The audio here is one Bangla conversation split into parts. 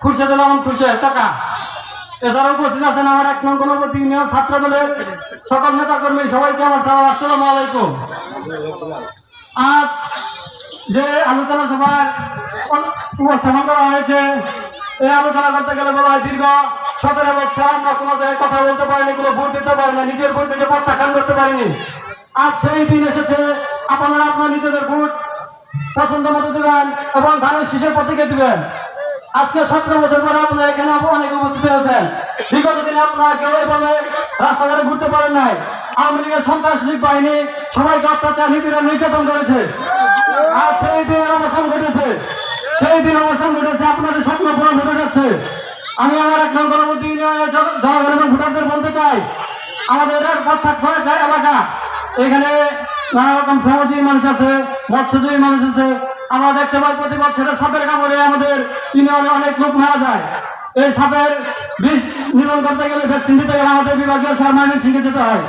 খুরশেদুল আলম খুরশেদ টাকা। এছাড়াও উপস্থিত আছেন আমার ১ নং গণপতি ইউনিয়ন ছাত্র দলের সকল নেতা কর্মী, সবাইকে আমার সালাম, আসসালামু আলাইকুম। আজ যে আলোচনা সভার উপস্থাপন করা হয়েছে, এই আলোচনা করতে গেলে বলা হয় দীর্ঘ 17 বছর আমরা কোনো জায়গায় কথা বলতে পারিনি, কোনো ভোট দিতে পারি না, নিজের ভোট নিজে প্রত্যাখ্যান করতে পারিনি। আজ সেই দিন এসেছে, আপনারা আপনার নিজেদের ভোট পছন্দ মতো দিবেন এবং ধানের শীষের প্রতীকে দিবেন। আজকে 17 বছর পরে আপনারা এখানে অনেক উপস্থিত হয়েছেন। বিগত দিনে আপনারা কেউ এভাবে রাস্তাঘাটে ঘুরতে পারেন নাই। আওয়ামী লীগের সন্ত্রাসী বাহিনী সবাইকে অত্যাচার নিপীড়ন নির্যাতন করেছে। আর সেই দিন অবসান ঘটেছে, সেই দিন অবসান ঘটেছে, আপনাদের স্বপ্ন পূরণ হতে যাচ্ছে। আমি আমার ১ নং গণপতি ইউনিয়নের জনগণ এবং ভোটারদের বলতে চাই, আমাদের এলাকা এখানে নানা রকম শ্রমজীবী মানুষ আছে, মৎস্যজীবী মানুষ আছে। আমরা দেখতে পাই প্রতি বছরের সাপের কামড়ে আমাদের ইউনিয়নে অনেক লোক মারা যায়। এই সাপের বিষ নিধন করতে গেলে ভ্যাকসিন দিতে গেলে আমাদের বিভাগীয় শহর ময়মনসিংহে যেতে হয়।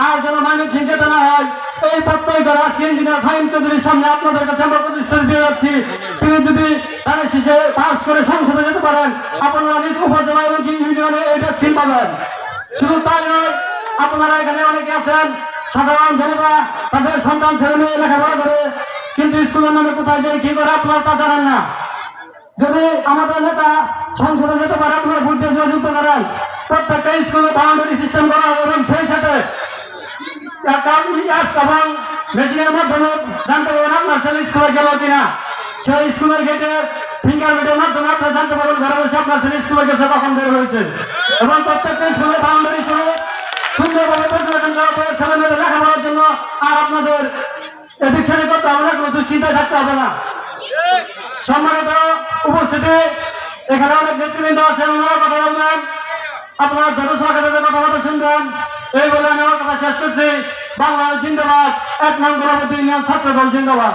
আর যেন ময়মনসিংহে যেতে না হয়, এই প্রত্যয় করে আজকে ইঞ্জিনিয়ার ফাহিম চৌধুরীর সামনে আপনাদের কাছে আমরা প্রতিশ্রুতি দিয়ে যাচ্ছি, তিনি যদি তার শেষে পাস করে সংসদে যেতে পারেন, আপনারা নিজ উপজেলা এবং ইউনিয়নে এই ভ্যাকসিন পাবেন। শুধু তাই নয়, আপনারা এখানে অনেকে আছেন সাধারণ জনতা, তাদের সন্তান ছেলে মেয়ে লেখাপড়া করে, কিন্তু স্কুলের নামে কোথায় যে কি করে আপনারা তা জানেন না। যদি আমাদের নেতা সংসদে যেতে পারে, আপনারা ভোট দিয়ে যুক্ত করেন, প্রত্যেকটা স্কুলে বাউন্ডারি সিস্টেম করা হবে এবং সেই সাথে এবং মেশিনের মাধ্যমে জানতে পারবেন আপনার ছেলে স্কুলে গেল কিনা। সেই স্কুলের গেটে ফিঙ্গারপ্রিন্টের মাধ্যমে আপনারা জানতে পারবেন ঘরে বসে আপনার ছেলে স্কুলে গেছে, কখন বের হয়েছে। এবং প্রত্যেকটা স্কুলে বাউন্ডারি সহ সুন্দরভাবে পর্যবেক্ষণ করা হবে ছেলে মেয়েদের লেখাপড়ার জন্য। আর আপনাদের এদিক সেদিক করতে হবে না, কোনো দুশ্চিন্তায় থাকতে হবে না। সম্মানিত উপস্থিতি, এখানে অনেক নেতৃবৃন্দ আছেন, ওনারা কথা বলবেন, আপনারা যত সরকারের কথাবার্তা শুনবেন। এই বলে আমি আমার কথা শেষ করছি। বাংলাদেশ জিন্দাবাদ, ১ নং গণপতি ইউনিয়ন ছাত্র দল জিন্দাবাদ।